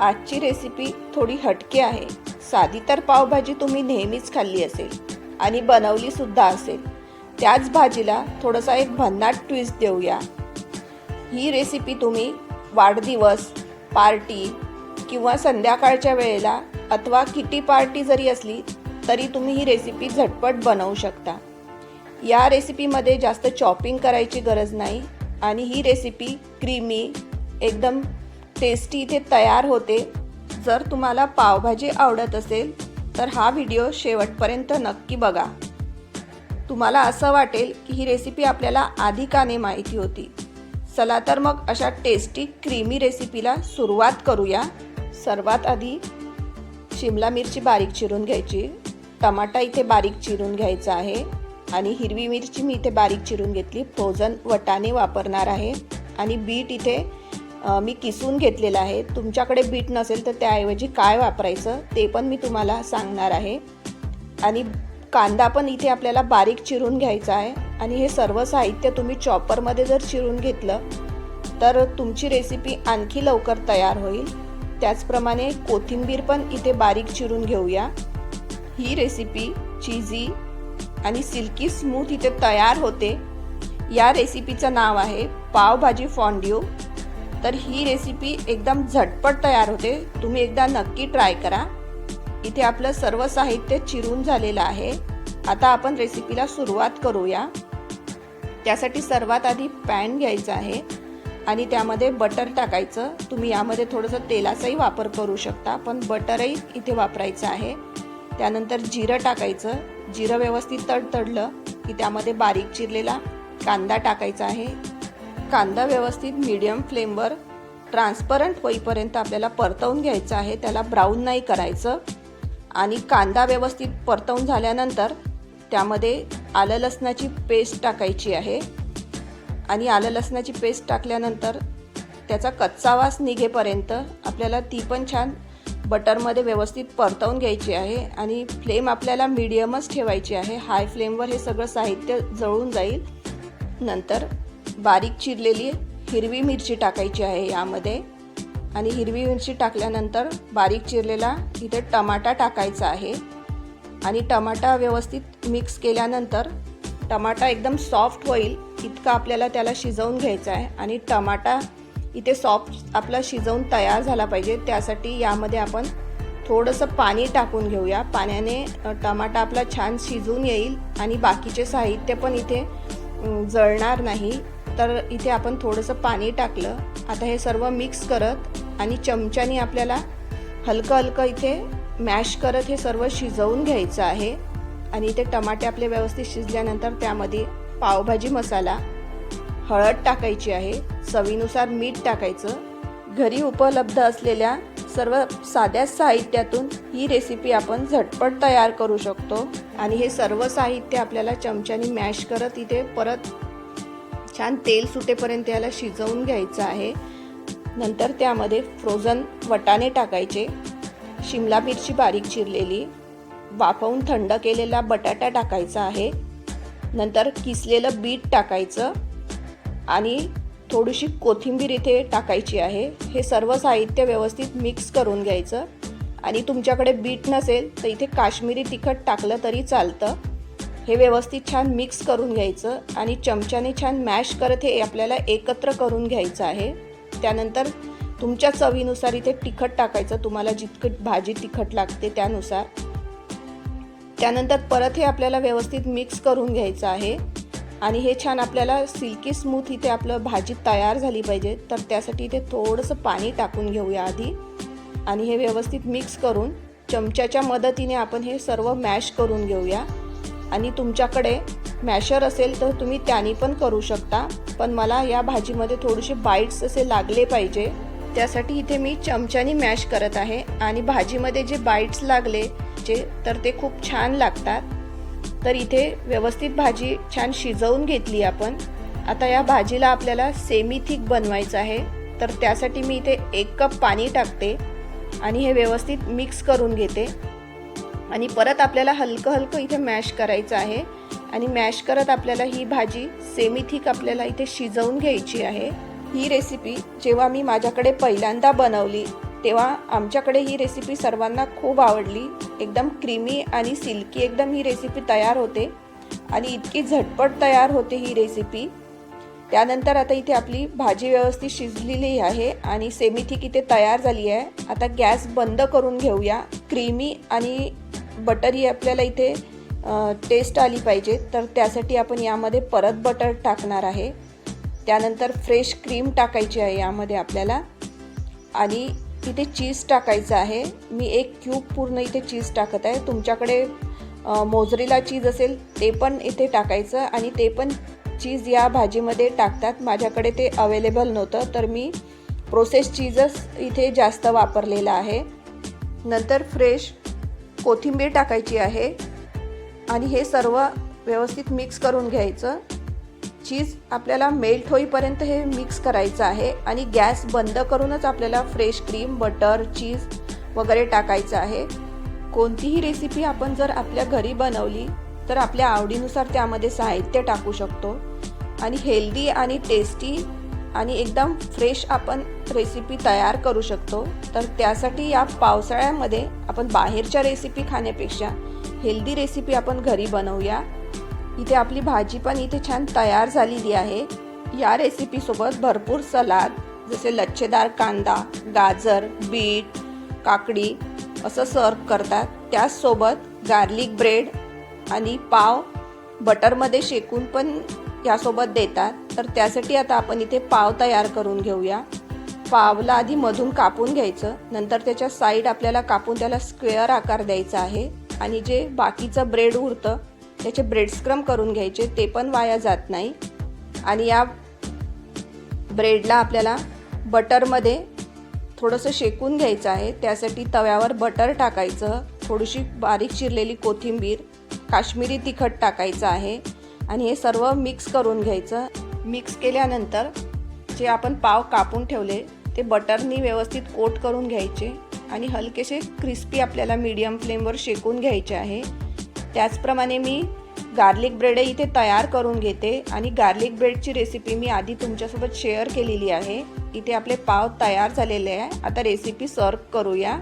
आजची रेसिपी थोडी हटके आहे। साधी तर पावभाजी तुम्ही नेहमीच खाल्ली असेल आणि बनवली सुद्धा असेल। त्याच भाजीला थोडासा एक भन्नाट ट्विस्ट देऊया। ही रेसिपी तुम्ही वाढदिवस, पार्टी किंवा संध्याकाळच्या वेळेला अथवा किटी पार्टी जरी असली तरी तुम्ही ही रेसिपी झटपट बनवू शकता। या रेसिपीमध्ये जास्त चॉपिंग करायची गरज नाही आणि ही रेसिपी क्रीमी एकदम टेस्टी इथे तयार होते। जर तुम्हाला पावभाजी आवडत असेल तर हा व्हिडिओ शेवटपर्यंत नक्की बघा। तुम्हाला असं वाटेल की ही रेसिपी आपल्याला आधी का नाही माहिती होती। चला तर मग अशा टेस्टी क्रीमी रेसिपीला सुरुवात करूया। सर्वात आधी शिमला मिरची बारीक चिरून घ्यायची, टमाटा इथे बारीक चिरून घ्यायचा आहे आणि हिरवी मिरची मी इथे बारीक चिरून घेतली। फ्रोझन वटाणे वापरणार आहे आणि बीट इथे मी किसून घेतलेला आहे। तुमच्याकडे बीट नसेल तर त्याऐवजी काय वापरायचं ते पण मी तुम्हाला सांगणार आहे। आणि कांदा पण इथे आपल्याला बारीक चिरून घ्यायचा आहे आणि हे सर्व साहित्य तुम्ही चॉपरमध्ये जर चिरून घेतलं तर तुमची रेसिपी आणखी लवकर तयार होईल। त्याचप्रमाणे कोथिंबीर पण इथे बारीक चिरून घेऊया। ही रेसिपी चीजी आणि सिल्की स्मूथ इथे तयार होते। या रेसिपीचं नाव आहे पावभाजी फॉन्ड्यू। तर ही रेसिपी एकदम झटपट तयार होते, तुम्ही एकदा नक्की ट्राय करा। इथे आपलं सर्व साहित्य चिरून झालेलं आहे। आता आपण रेसिपीला सुरुवात करूया। त्यासाठी सर्वात आधी पॅन घ्यायचा आहे आणि त्यामध्ये बटर टाकायचं। तुम्ही यामध्ये थोडंसं तेलाचाही वापर करू शकता, पण बटरही इथे वापरायचं आहे। त्यानंतर जिरं टाकायचं। जिरं व्यवस्थित तडतडलं की त्यामध्ये बारीक चिरलेला कांदा टाकायचा आहे। कांदा व्यवस्थित मीडियम फ्लेमवर ट्रान्सपरंट होईपर्यंत आपल्याला परतवून घ्यायचं आहे, त्याला ब्राऊन नाही करायचं। आणि कांदा व्यवस्थित परतवून झाल्यानंतर त्यामध्ये आलं लसणाची पेस्ट टाकायची आहे आणि आलं लसणाची पेस्ट टाकल्यानंतर त्याचा कच्चा वास निघेपर्यंत आपल्याला ती पण छान बटरमध्ये व्यवस्थित परतवून घ्यायची आहे आणि फ्लेम आपल्याला मीडियमच ठेवायची आहे। हाय फ्लेमवर हे सगळं साहित्य जळून जाईल। नंतर बारीक चिरलेली हिरवी मिरची टाकायची आहे यामध्ये आणि हिरवी मिरची टाकल्यानंतर बारीक चिरलेला इथे टमाटा टाकायचा आहे आणि टमाटा व्यवस्थित मिक्स केल्यानंतर टमाटा एकदम सॉफ्ट होईल इतका आपल्याला त्याला शिजवून घ्यायचा आहे। आणि टमाटा इथे सॉफ्ट आपला शिजवून तयार झाला पाहिजे, त्यासाठी यामध्ये आपण थोडंसं पाणी टाकून घेऊया। पाण्याने टमाटा आपला छान शिजून येईल आणि बाकीचे साहित्य पण इथे जळणार नाही। तर इथे आपण थोडंसं पाणी टाकलं। आता हे सर्व मिक्स करत आणि चमच्याने आपल्याला हलकं हलकं इथे मॅश करत हे सर्व शिजवून घ्यायचं आहे। आणि इथे टमाटे आपले व्यवस्थित शिजल्यानंतर त्यामध्ये पावभाजी मसाला, हळद टाकायची आहे, चवीनुसार मीठ टाकायचं। घरी उपलब्ध असलेल्या सर्व साध्या साहित्यातून ही रेसिपी आपण झटपट तयार करू शकतो। आणि हे सर्व साहित्य आपल्याला चमच्याने मॅश करत इथे परत छान तेल सुटेपर्यंत याला शिजवून घ्यायचं आहे। नंतर त्यामध्ये फ्रोझन वटाणे टाकायचे, शिमला मिरची बारीक चिरलेली, वाफवून थंड केलेला बटाटा टाकायचा आहे। नंतर किसलेलं बीट टाकायचं आणि थोडीशी कोथिंबीर इथे टाकायची आहे। हे सर्व साहित्य व्यवस्थित मिक्स करून घ्यायचं आणि तुमच्याकडे बीट नसेल तर इथे काश्मीरी तिखट टाकलं तरी चालतं। हे व्यवस्थित छान मिक्स करून घ्यायचं आणि चमच्याने छान मॅश करत हे आपल्याला एकत्र करून घ्यायचं आहे। त्यानंतर तुमच्या चवीनुसार इथे तिखट टाकायचं, तुम्हाला जितकं भाजी तिखट लागते त्यानुसार। त्यानंतर परत हे आपल्याला व्यवस्थित मिक्स करून घ्यायचं आहे आणि हे छान आपल्याला सिल्की स्मूथ इथे आपलं भाजी तयार झाली पाहिजे, तर त्यासाठी इथे थोडंसं पाणी टाकून घेऊया आधी आणि हे व्यवस्थित मिक्स करून चमच्याच्या मदतीने आपण हे सर्व मॅश करून घेऊया। आणि तुमच्याकडे मॅशर असेल तर तुम्ही त्याने पण करू शकता, पण मला या भाजीमध्ये थोडेसे बाईट्स असे लागले पाहिजे, त्यासाठी इथे मी चमच्याने मॅश करत आहे। आणि भाजीमध्ये जे बाईट्स लागले तर ते खूप छान लागतात। तर इथे व्यवस्थित भाजी छान शिजवून घेतली आपण। आता या भाजीला आपल्याला सेमी थिक बनवायचं आहे, तर त्यासाठी मी इथे 1 कप पाणी टाकते आणि हे व्यवस्थित मिक्स करून घेते। आणि परत आपल्याला हलकं हलकं इथे मॅश करायचं आहे आणि मॅश करत आपल्याला ही भाजी सेमी थिक आपल्याला इथे शिजवून घ्यायची आहे। ही रेसिपी जेव्हा मी माझ्याकडे पहिल्यांदा बनवली तेव्हा आमच्याकडे ही रेसिपी सर्वांना खूप आवडली. एकदम क्रीमी आणि सिल्की एकदम ही रेसिपी तयार होते आणि इतकी झटपट तयार होते ही रेसिपी. त्यानंतर आता इथे आपली भाजी व्यवस्थित शिजलेली आहे आणि सेमीथिक इथे तयार झाली आहे. आता गॅस बंद करून घेऊया. क्रीमी आणि बटरी आपल्याला इथे टेस्ट आली पाहिजे, तर त्यासाठी आपण यामध्ये परत बटर टाकणार आहे. त्यानंतर फ्रेश क्रीम टाकायची आहे यामध्ये आपल्याला आणि इथे चीज टाकायचं आहे. मी 1 क्यूब पूर्ण इथे चीज टाकत आहे. तुमच्याकडे मोझरेला चीज असेल ते पण इथे टाकायचं आणि ते पण चीज या भाजीमध्ये टाकतात. माझ्याकडे ते अवेलेबल नव्हतं तर मी प्रोसेस चीजच इथे जास्त वापरलेला आहे. नंतर फ्रेश कोथिंबीर टाकायची आहे आणि हे सर्व व्यवस्थित मिक्स करून घ्यायचं. चीज आपल्याला मेल्ट होईपर्यंत हे मिक्स करायचं आहे आणि गॅस बंद करूनच आपल्याला फ्रेश क्रीम, बटर, चीज वगैरे टाकायचं आहे. कोणतीही रेसिपी आपण जर आपल्या घरी बनवली तर आपल्या आवडीनुसार त्यामध्ये साहित्य टाकू शकतो आणि हेल्दी आणि टेस्टी आणि एकदम फ्रेश आपण रेसिपी तयार करू शकतो. तर त्यासाठी या पावसाळ्यामध्ये आपण बाहेरच्या रेसिपी खाण्यापेक्षा हेल्दी रेसिपी आपण घरी बनवूया. इथे आपली भाजी पण इथे छान तयार झालेली आहे. या रेसिपीसोबत भरपूर सलाद जसे लच्छेदार कांदा, गाजर, बीट, काकडी असं सर्व करतात. त्याचसोबत गार्लिक ब्रेड आणि पाव बटरमध्ये शेकून पण यासोबत देतात. तर त्यासाठी आता आपण इथे पाव तयार करून घेऊया. पावला आधी मधून कापून घ्यायचं, नंतर त्याच्या साईड आपल्याला कापून त्याला स्क्वेअर आकार द्यायचा आहे आणि जे बाकीचं ब्रेड उरतं त्याचे ब्रेड स्क्रम करून घ्यायचे, ते पण वाया जात नाही. आणि या ब्रेडला आपल्याला बटरमध्ये थोडंसं शेकून घ्यायचं आहे. त्यासाठी तव्यावर बटर टाकायचं, थोडीशी बारीक चिरलेली कोथिंबीर, काश्मीरी तिखट टाकायचं आहे आणि हे सर्व मिक्स करून घ्यायचं. मिक्स केल्यानंतर जे आपण पाव कापून ठेवले ते बटरनी व्यवस्थित कोट करून घ्यायचे आणि हलकेसे क्रिस्पी आपल्याला मीडियम फ्लेमवर शेकून घ्यायचे आहे. त्याचप्रमाणे मी गार्लिक ब्रेड इथे तयार करून घेते आणि गार्लिक ब्रेडची रेसिपी मी आधी तुमच्यासोबत शेअर केलेली आहे. इथे आपले पाव तयार झालेले आहे. आता रेसिपी सर्व करूया.